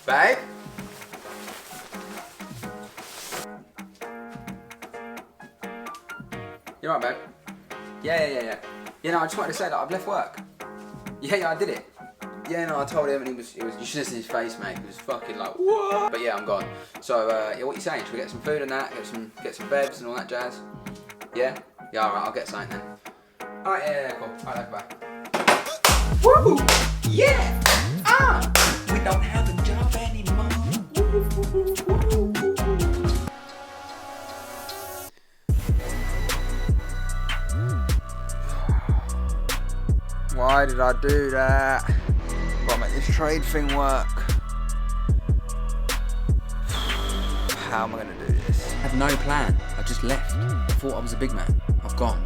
Babe? You alright, babe? Yeah. You know, I just wanted to say that I've left work. Yeah, I did it. Yeah, no, I told him and he was you should have seen his face, mate. He was fucking like, what? But yeah, I'm gone. So, yeah, what are you saying? Should we get some food and that? Get some bevs and all that jazz? Yeah? Yeah, alright, I'll get something then. Alright, yeah, cool. Alright, bye. Woo! Yeah! We don't have a job anymore. Why did I do that? Gotta make this trade thing work. How am I gonna do this? I had no plan. I just left. I thought I was a big man. I've gone.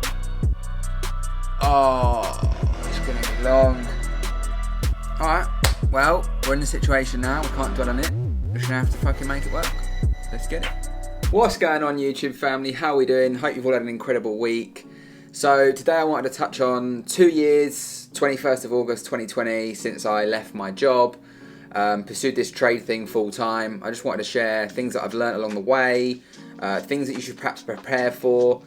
Oh, it's gonna be long. Alright, well, we're in the situation now. We can't dwell on it. We're just gonna have to fucking make it work. Let's get it. What's going on, YouTube family? How are we doing? Hope you've all had an incredible week. So today I wanted to touch on 2 years, 21st of August 2020, since I left my job, pursued this trade thing full time. I just wanted to share things that I've learned along the way, things that you should perhaps prepare for,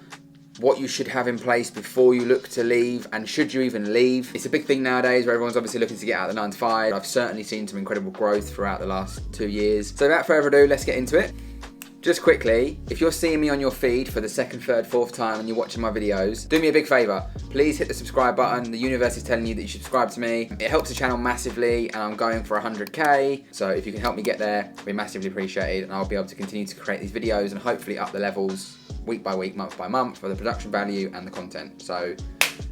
what you should have in place before you look to leave, and should you even leave. It's a big thing nowadays where everyone's obviously looking to get out of the 9 to 5. I've certainly seen some incredible growth throughout the last 2 years. So without further ado, let's get into it. Just quickly, if you're seeing me on your feed for the 2nd, 3rd, 4th time and you're watching my videos, do me a big favour. Please hit the subscribe button. The universe is telling you that you should subscribe to me. It helps the channel massively and I'm going for 100k. So if you can help me get there, it'll be massively appreciated and I'll be able to continue to create these videos and hopefully up the levels week by week, month by month for the production value and the content. So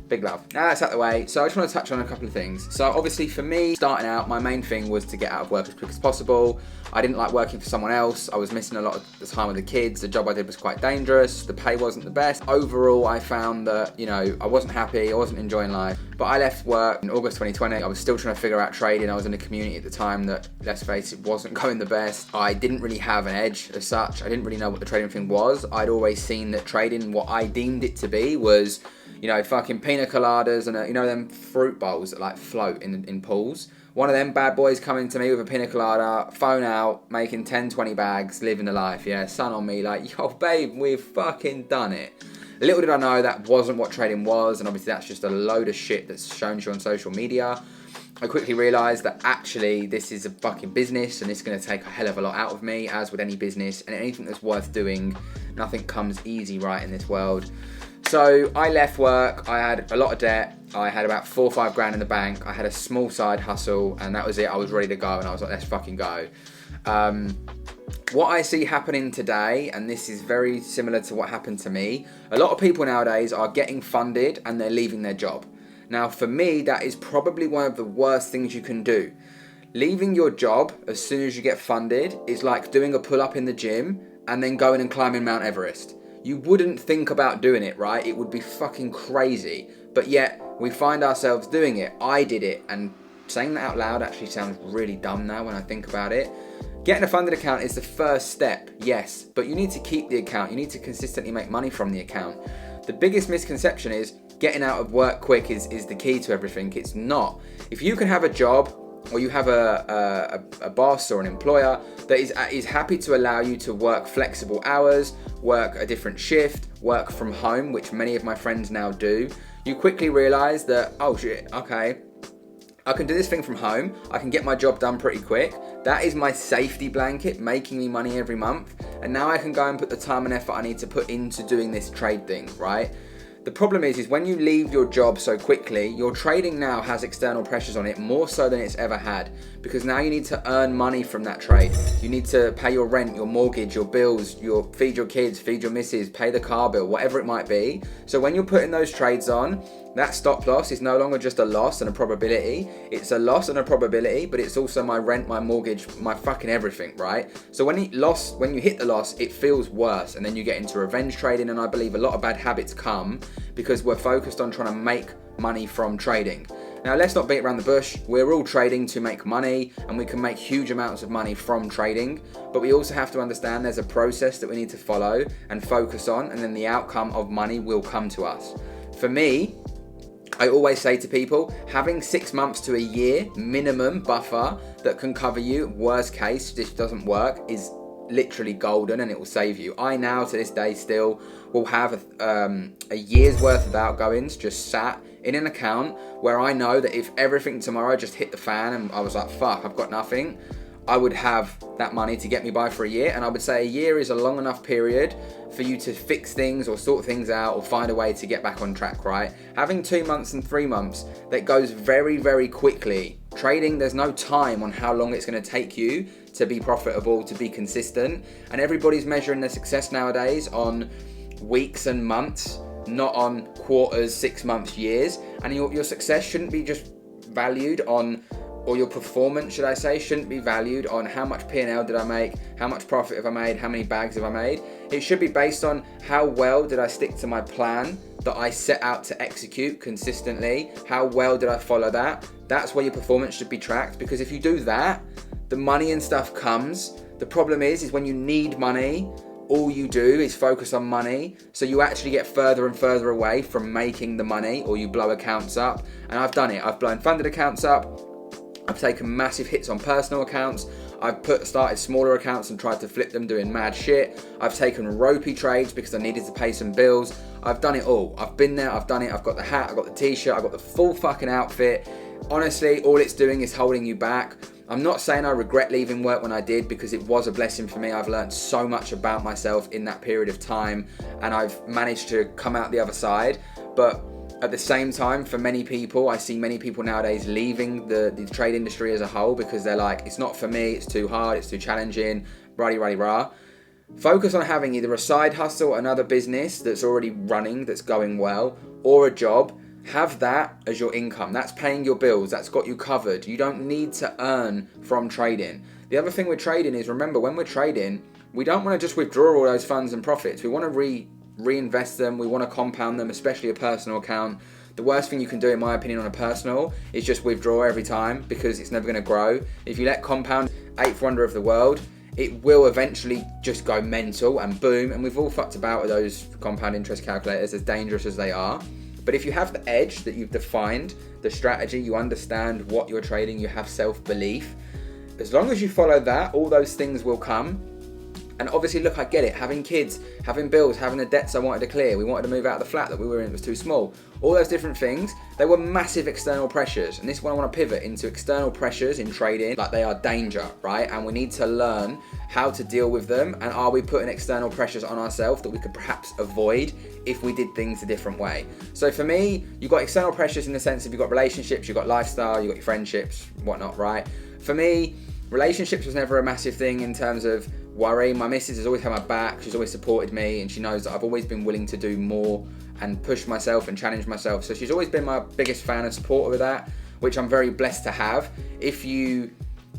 big love. Now that's out of the way, so I just want to touch on a couple of things. So obviously for me, starting out, my main thing was to get out of work as quick as possible. I didn't like working for someone else. I was missing a lot of the time with the kids. The job I did was quite dangerous. The pay wasn't the best. Overall, I found that, you know, I wasn't happy. I wasn't enjoying life. But I left work in August 2020. I was still trying to figure out trading. I was in a community at the time that, let's face it, wasn't going the best. I didn't really have an edge as such. I didn't really know what the trading thing was. I'd always seen that trading, what I deemed it to be, was, you know, fucking pina coladas and, you know, them fruit bowls that like float in pools. One of them bad boys coming to me with a pina colada, phone out, making 10, 20 bags, living the life, yeah, sun on me, like, yo, babe, we've fucking done it. Little did I know that wasn't what trading was, and obviously that's just a load of shit that's shown to you on social media. I quickly realised that actually this is a fucking business and it's going to take a hell of a lot out of me, as with any business, and anything that's worth doing, nothing comes easy right in this world. So I left work, I had a lot of debt, I had about 4 or 5 grand in the bank, I had a small side hustle and that was it. I was ready to go and I was like, let's fucking go. What I see happening today, and this is very similar to what happened to me, a lot of people nowadays are getting funded and they're leaving their job. Now for me, that is probably one of the worst things you can do. Leaving your job as soon as you get funded is like doing a pull-up in the gym and then going and climbing Mount Everest. You wouldn't think about doing it, right? It would be fucking crazy. But yet, we find ourselves doing it. I did it, and saying that out loud actually sounds really dumb now when I think about it. Getting a funded account is the first step, yes, but you need to keep the account. You need to consistently make money from the account. The biggest misconception is getting out of work quick is the key to everything. It's not. If you can have a job, or you have a boss or an employer that is happy to allow you to work flexible hours, work a different shift, work from home, which many of my friends now do, you quickly realise that, oh shit, okay, I can do this thing from home, I can get my job done pretty quick, that is my safety blanket, making me money every month, and now I can go and put the time and effort I need to put into doing this trade thing, right? The problem is when you leave your job so quickly, your trading now has external pressures on it more so than it's ever had, because now you need to earn money from that trade. You need to pay your rent, your mortgage, your bills, feed your kids, feed your missus, pay the car bill, whatever it might be. So when you're putting those trades on, that stop loss is no longer just a loss and a probability. It's a loss and a probability, but it's also my rent, my mortgage, my fucking everything, right? So when you hit the loss, it feels worse, and then you get into revenge trading, and I believe a lot of bad habits come because we're focused on trying to make money from trading. Now, let's not beat around the bush. We're all trading to make money, and we can make huge amounts of money from trading, but we also have to understand there's a process that we need to follow and focus on, and then the outcome of money will come to us. For me, I always say to people, having 6 months to a year minimum buffer that can cover you, worst case, this doesn't work, is literally golden, and it will save you. I now, to this day, still will have a year's worth of outgoings just sat in an account where I know that if everything tomorrow just hit the fan and I was like, fuck, I've got nothing, I would have that money to get me by for a year. And I would say a year is a long enough period for you to fix things or sort things out or find a way to get back on track, right? Having 2 months and 3 months, that goes very, very quickly. Trading, there's no time on how long it's going to take you to be profitable, to be consistent. And everybody's measuring their success nowadays on weeks and months, not on quarters, 6 months, years. And your success shouldn't be just valued on, or your performance, should I say, shouldn't be valued on how much P&L did I make, how much profit have I made, how many bags have I made. It should be based on how well did I stick to my plan that I set out to execute consistently, how well did I follow that. That's where your performance should be tracked, because if you do that, the money and stuff comes. The problem is when you need money, all you do is focus on money, so you actually get further and further away from making the money, or you blow accounts up. And I've done it. I've blown funded accounts up. I've taken massive hits on personal accounts. I've started smaller accounts and tried to flip them doing mad shit. I've taken ropey trades because I needed to pay some bills. I've done it all. I've been there, I've done it. I've got the hat, I've got the t-shirt, I've got the full fucking outfit. Honestly, all it's doing is holding you back. I'm not saying I regret leaving work when I did, because it was a blessing for me. I've learned so much about myself in that period of time, and I've managed to come out the other side. But at the same time, for many people, I see many people nowadays leaving the trade industry as a whole because they're like, it's not for me, it's too hard, it's too challenging, rah. Focus on having either a side hustle, another business that's already running, that's going well, or a job. Have that as your income. That's paying your bills. That's got you covered. You don't need to earn from trading. The other thing with trading is, remember, when we're trading, we don't want to just withdraw all those funds and profits. We want to reinvest them. We want to compound them, especially a personal account. The worst thing you can do, in my opinion, on a personal is just withdraw every time, because it's never going to grow. If you let compound, eighth wonder of the world, it will eventually just go mental and boom. And we've all fucked about with those compound interest calculators, as dangerous as they are. But if you have the edge, that you've defined the strategy, you understand what you're trading, you have self-belief, as long as you follow that, all those things will come. And obviously, look, I get it. Having kids, having bills, having the debts I wanted to clear. We wanted to move out of the flat that we were in, it was too small. All those different things, they were massive external pressures. And this is when I want to pivot into external pressures in trading, like they are danger, right? And we need to learn how to deal with them. And are we putting external pressures on ourselves that we could perhaps avoid if we did things a different way? So for me, you've got external pressures in the sense of you've got relationships, you've got lifestyle, you've got your friendships, whatnot, right? For me, relationships was never a massive thing in terms of worry. My missus has always had my back, she's always supported me, and she knows that I've always been willing to do more and push myself and challenge myself. So she's always been my biggest fan and supporter with that, which I'm very blessed to have. If you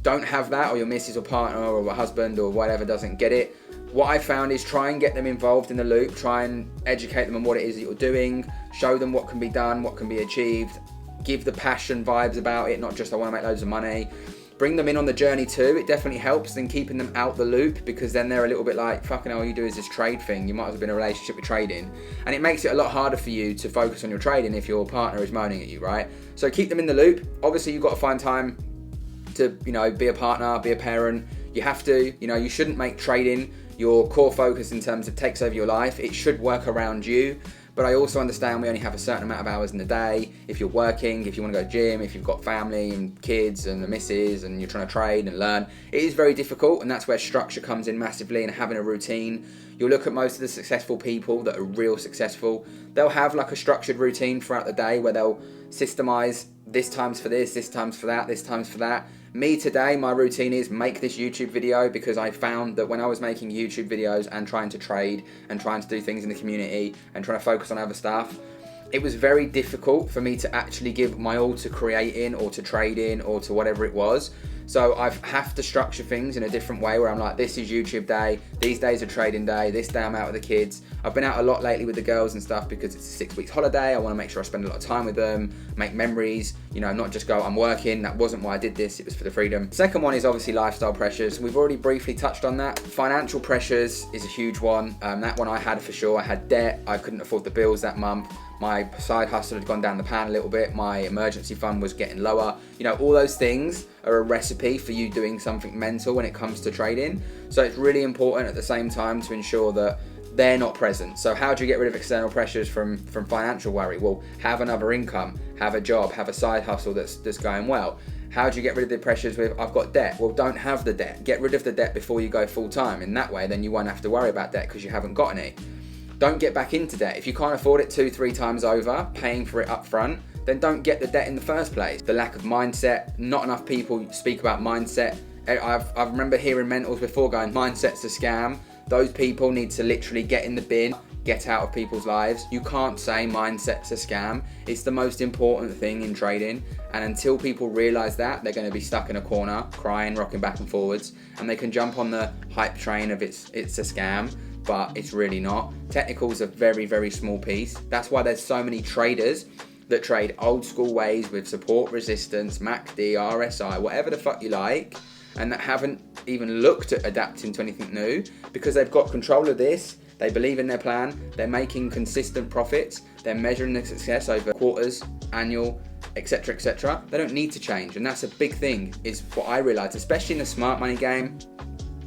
don't have that, or your missus or partner or a husband or whatever doesn't get it, what I found is try and get them involved in the loop, try and educate them on what it is that you're doing, show them what can be done, what can be achieved, give the passion vibes about it, not just I want to make loads of money. Bring them in on the journey too. It definitely helps than keeping them out the loop, because then they're a little bit like, fucking hell, all you do is this trade thing. You might as well be in a relationship with trading. And it makes it a lot harder for you to focus on your trading if your partner is moaning at you, right? So keep them in the loop. Obviously, you've got to find time to, be a partner, be a parent. You have to, you shouldn't make trading your core focus in terms of takes over your life. It should work around you. But I also understand we only have a certain amount of hours in the day. If you're working, if you want to go gym, if you've got family and kids and the missus and you're trying to trade and learn, it is very difficult, and that's where structure comes in massively, and having a routine. You'll look at most of the successful people that are real successful. They'll have like a structured routine throughout the day where they'll systemize this time's for this time's for that, this time's for that. Me today, my routine is make this YouTube video, because I found that when I was making YouTube videos and trying to trade and trying to do things in the community and trying to focus on other stuff, it was very difficult for me to actually give my all to creating or to trading or to whatever it was. So I have to structure things in a different way where I'm like, this is YouTube day, these days are trading day, this day I'm out with the kids. I've been out a lot lately with the girls and stuff because it's a 6 weeks holiday. I want to make sure I spend a lot of time with them, make memories, not just go, I'm working. That wasn't why I did this, it was for the freedom. Second one is obviously lifestyle pressures. We've already briefly touched on that. Financial pressures is a huge one. That one I had for sure. I had debt, I couldn't afford the bills that month. My side hustle had gone down the pan a little bit. My emergency fund was getting lower. All those things are a recipe for you doing something mental when it comes to trading. So it's really important at the same time to ensure that they're not present. So how do you get rid of external pressures from financial worry? Well, have another income, have a job, have a side hustle that's going well. How do you get rid of the pressures with, I've got debt? Well, don't have the debt. Get rid of the debt before you go full time. In that way, then you won't have to worry about debt because you haven't got any. Don't get back into debt. If you can't afford it 2-3 times over, paying for it up front, then don't get the debt in the first place. The lack of mindset, not enough people speak about mindset. I remember hearing mentors before going, mindset's a scam. Those people need to literally get in the bin, get out of people's lives. You can't say mindset's a scam. It's the most important thing in trading. And until people realize that, they're going to be stuck in a corner, crying, rocking back and forwards. And they can jump on the hype train of it's a scam, but it's really not. Technical's a very, very small piece. That's why there's so many traders that trade old school ways with support resistance, MACD, RSI, whatever the fuck you like, and that haven't even looked at adapting to anything new because they've got control of this. They believe in their plan. They're making consistent profits. They're measuring their success over quarters, annual, etc., etc. They don't need to change, and that's a big thing, is what I realized, especially in the smart money game.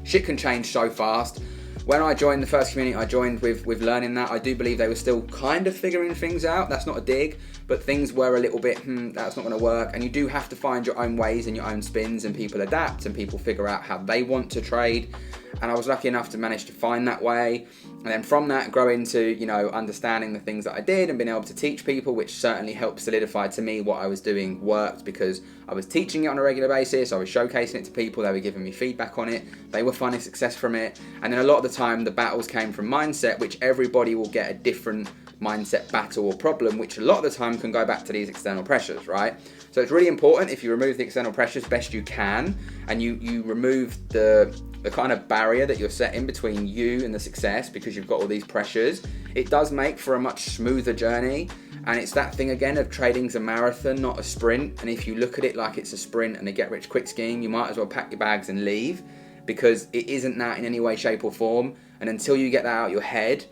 Shit can change so fast. When I joined the first community, I joined with learning that. I do believe they were still kind of figuring things out. That's not a dig, but things were a little bit, that's not going to work. And you do have to find your own ways and your own spins, and people adapt and people figure out how they want to trade. And I was lucky enough to manage to find that way. And then from that, grow into, understanding the things that I did and being able to teach people, which certainly helped solidify to me what I was doing worked, because I was teaching it on a regular basis. I was showcasing it to people. They were giving me feedback on it. They were finding success from it. And then a lot of the time, the battles came from mindset, which everybody will get a different mindset battle or problem, which a lot of the time can go back to these external pressures, right? So it's really important, if you remove the external pressures best you can, and you remove the kind of barrier that you're setting between you and the success because you've got all these pressures, it does make for a much smoother journey. And it's that thing again of trading's a marathon, not a sprint. And if you look at it like it's a sprint and a get rich quick scheme, you might as well pack your bags and leave, because it isn't that in any way, shape or form. And until you get that out of your head,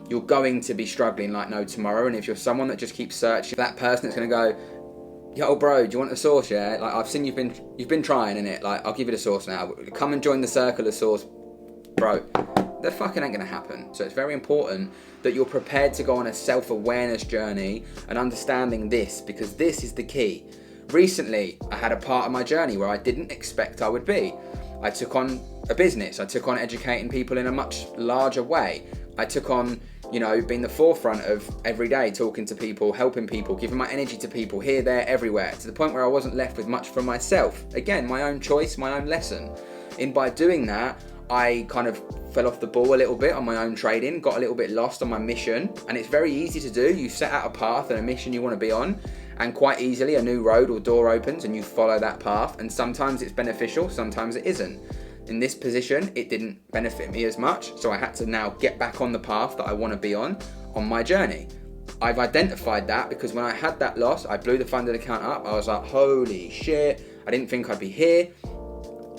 you're going to be struggling like no tomorrow. And if you're someone that just keeps searching, that person that's going to go, yo bro, do you want the sauce? Yeah, like I've seen you've been trying, innit? Like, I'll give you the sauce now. Come and join the circle of sauce, bro. That fucking ain't gonna happen. So it's very important that you're prepared to go on a self-awareness journey and understanding this, because this is the key. Recently, I had a part of my journey where I didn't expect I would be. I took on a business. I took on educating people in a much larger way. I took on, being the forefront of every day, talking to people, helping people, giving my energy to people here, there, everywhere, to the point where I wasn't left with much for myself. Again, my own choice, my own lesson. And by doing that, I kind of fell off the ball a little bit on my own trading, got a little bit lost on my mission. And it's very easy to do. You set out a path and a mission you want to be on, and quite easily a new road or door opens and you follow that path. And sometimes it's beneficial, sometimes it isn't. In this position, it didn't benefit me as much, so I had to now get back on the path that I want to be on my journey. I've identified that because when I had that loss, I blew the funded account up. I was like, holy shit, I didn't think I'd be here.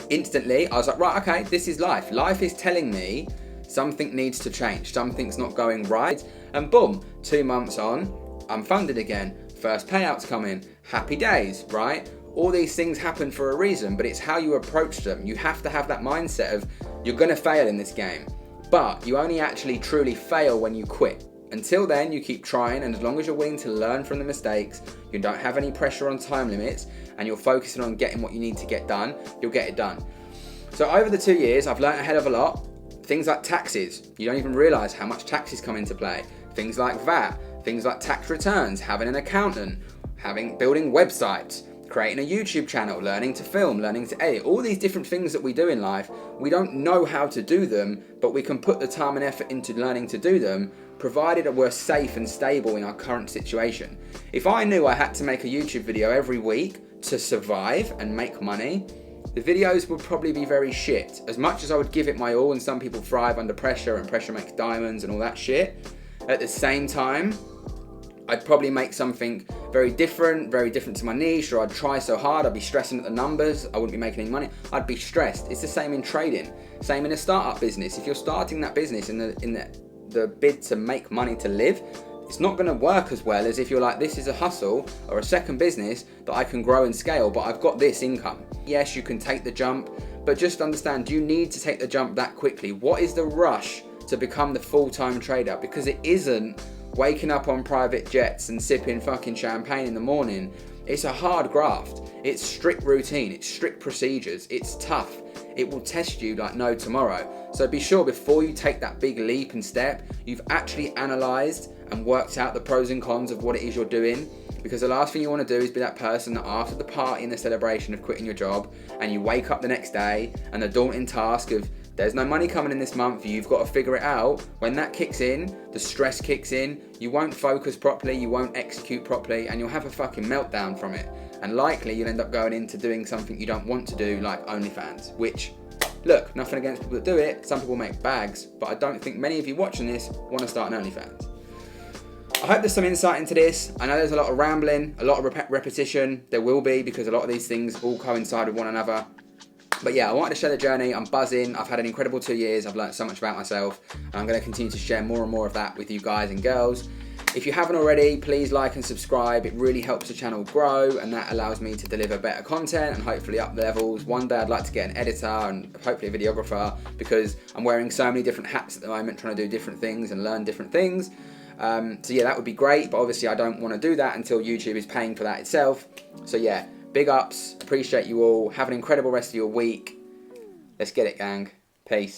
Instantly, I was like, right, okay, this is life. Life is telling me something needs to change. Something's not going right. And boom, 2 months on, I'm funded again. First payouts come in. Happy days, right? All these things happen for a reason, but it's how you approach them. You have to have that mindset of, you're going to fail in this game, but you only actually truly fail when you quit. Until then, you keep trying, and as long as you're willing to learn from the mistakes, you don't have any pressure on time limits, and you're focusing on getting what you need to get done, you'll get it done. So over the 2 years, I've learned a hell of a lot. Things like taxes. You don't even realize how much taxes come into play. Things like VAT, things like tax returns, having an accountant, building websites, creating a YouTube channel, learning to film, learning to edit, all these different things that we do in life. We don't know how to do them, but we can put the time and effort into learning to do them, provided that we're safe and stable in our current situation. If I knew I had to make a YouTube video every week to survive and make money, the videos would probably be very shit. As much as I would give it my all, and some people thrive under pressure and pressure makes diamonds and all that shit, at the same time, I'd probably make something very different to my niche, or I'd try so hard, I'd be stressing at the numbers, I wouldn't be making any money, I'd be stressed. It's the same in trading, same in a startup business. If you're starting that business in the bid to make money to live, it's not going to work as well as if you're like, this is a hustle or a second business that I can grow and scale, but I've got this income. Yes, you can take the jump, but just understand, do you need to take the jump that quickly? What is the rush to become the full-time trader? Because it isn't waking up on private jets and sipping fucking champagne in the morning. It's a hard graft. It's strict routine. It's strict procedures. It's tough. It will test you like no tomorrow. So be sure before you take that big leap and step, you've actually analysed and worked out the pros and cons of what it is you're doing. Because the last thing you want to do is be that person that after the party and the celebration of quitting your job, and you wake up the next day and the daunting task of there's no money coming in this month, you've got to figure it out. When that kicks in, the stress kicks in, you won't focus properly, you won't execute properly, and you'll have a fucking meltdown from it. And likely you'll end up going into doing something you don't want to do, like OnlyFans, which, look, nothing against people that do it, some people make bags, but I don't think many of you watching this want to start an OnlyFans. I hope there's some insight into this. I know there's a lot of rambling, a lot of repetition. There will be, because a lot of these things all coincide with one another. But yeah, I wanted to share the journey. I'm buzzing. I've had an incredible 2 years. I've learned so much about myself. And I'm going to continue to share more and more of that with you guys and girls. If you haven't already, please like and subscribe. It really helps the channel grow, and that allows me to deliver better content and hopefully up the levels. One day I'd like to get an editor and hopefully a videographer, because I'm wearing so many different hats at the moment, trying to do different things and learn different things. So yeah, that would be great, but obviously I don't want to do that until YouTube is paying for that itself. So yeah, big ups, appreciate you all. Have an incredible rest of your week. Let's get it, gang. Peace.